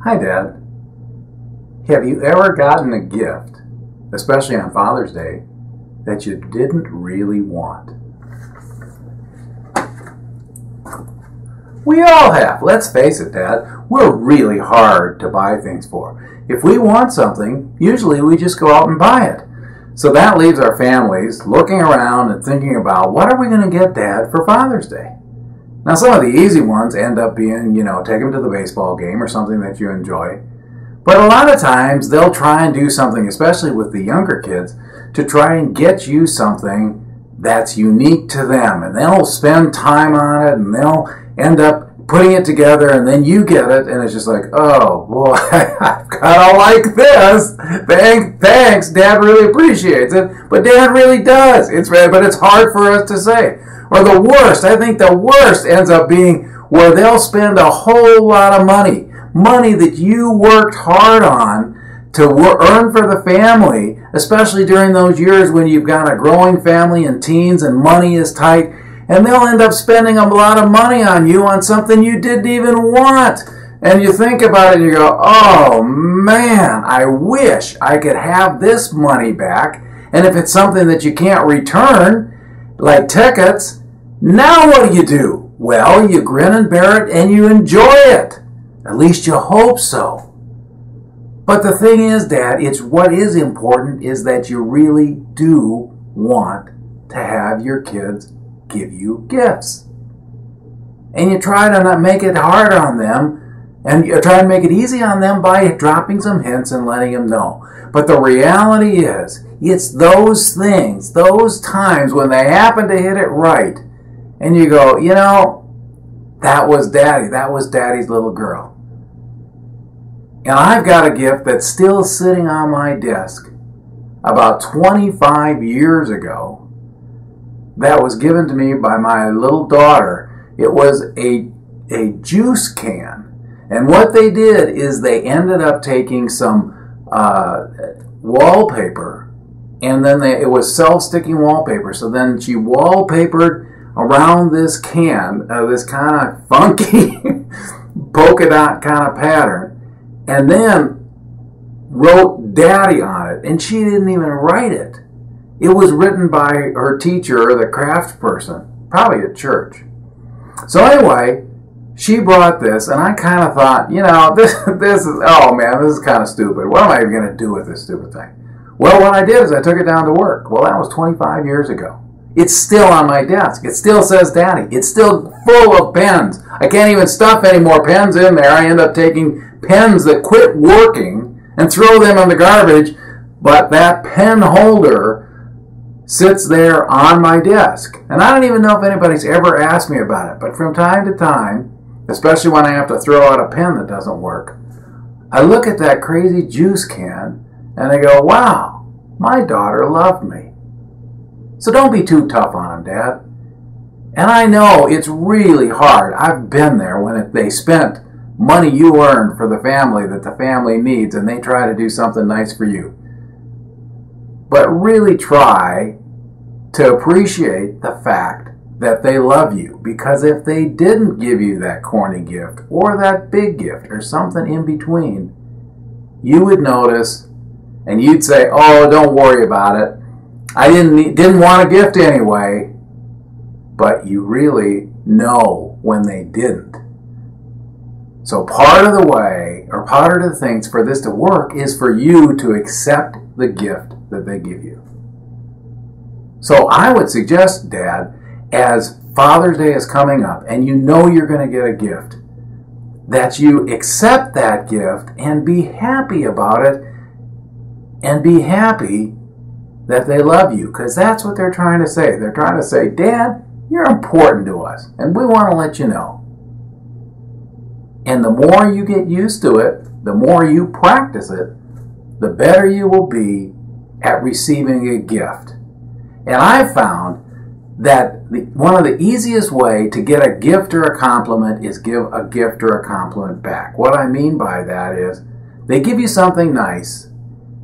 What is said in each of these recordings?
Hi, Dad. Have you ever gotten a gift, especially on Father's Day, that you didn't really want? We all have. Let's face it, Dad. We're really hard to buy things for. If we want something, usually we just go out and buy it. So that leaves our families looking around and thinking about, what are we going to get Dad for Father's Day? Now, some of the easy ones end up being, take them to the baseball game or something that you enjoy. But a lot of times they'll try and do something, especially with the younger kids, to try and get you something that's unique to them. And they'll spend time on it and they'll end up putting it together, and then you get it and it's just like, oh boy, I've got to like this. Thanks, Dad really appreciates it, but Dad really does. But it's hard for us to say. Or the worst, I think the worst ends up being where they'll spend a whole lot of money that you worked hard on to earn for the family, especially during those years when you've got a growing family and teens and money is tight, and they'll end up spending a lot of money on you on something you didn't even want. And you think about it and you go, oh man, I wish I could have this money back. And if it's something that you can't return, like tickets, now what do? Well, you grin and bear it and you enjoy it. At least you hope so. But the thing is, Dad, what is important is that you really do want to have your kids give you gifts. And you try to not make it hard on them, and you try to make it easy on them by dropping some hints and letting them know. But the reality is, it's those things, those times when they happen to hit it right, and you go, that was Daddy. That was Daddy's little girl. And I've got a gift that's still sitting on my desk about 25 years ago that was given to me by my little daughter. It was a juice can. And what they did is they ended up taking some wallpaper, and then it was self-sticking wallpaper. So then she wallpapered around this can, this kind of funky polka dot kind of pattern, and then wrote Daddy on it. And she didn't even write it. It was written by her teacher or the craft person, probably at church. So anyway, she brought this, and I kind of thought, this is, oh man, this is kind of stupid. What am I even going to do with this stupid thing? Well, what I did is I took it down to work. Well, that was 25 years ago. It's still on my desk. It still says Daddy. It's still full of pens. I can't even stuff any more pens in there. I end up taking pens that quit working and throw them in the garbage, but that pen holder sits there on my desk. And I don't even know if anybody's ever asked me about it, but from time to time, especially when I have to throw out a pen that doesn't work, I look at that crazy juice can and I go, wow, my daughter loved me. So don't be too tough on them, Dad. And I know it's really hard. I've been there when they spent money you earned for the family that the family needs, and they try to do something nice for you. But really try to appreciate the fact that they love you, because if they didn't give you that corny gift or that big gift or something in between, you would notice and you'd say, oh, don't worry about it. I didn't want a gift anyway. But you really know when they didn't. So part of the way, or part of the things for this to work, is for you to accept the gift that they give you. So I would suggest, Dad, as Father's Day is coming up and you know you're going to get a gift, that you accept that gift and be happy about it, and be happy that they love you, because that's what they're trying to say. They're trying to say, Dad, you're important to us, and we want to let you know. And the more you get used to it, the more you practice it, the better you will be at receiving a gift. And I've found that one of the easiest way to get a gift or a compliment is give a gift or a compliment back. What I mean by that is they give you something nice,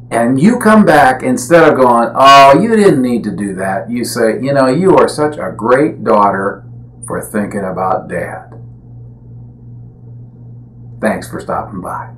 and you come back, instead of going, oh, you didn't need to do that, you say, you are such a great daughter for thinking about Dad. Thanks for stopping by.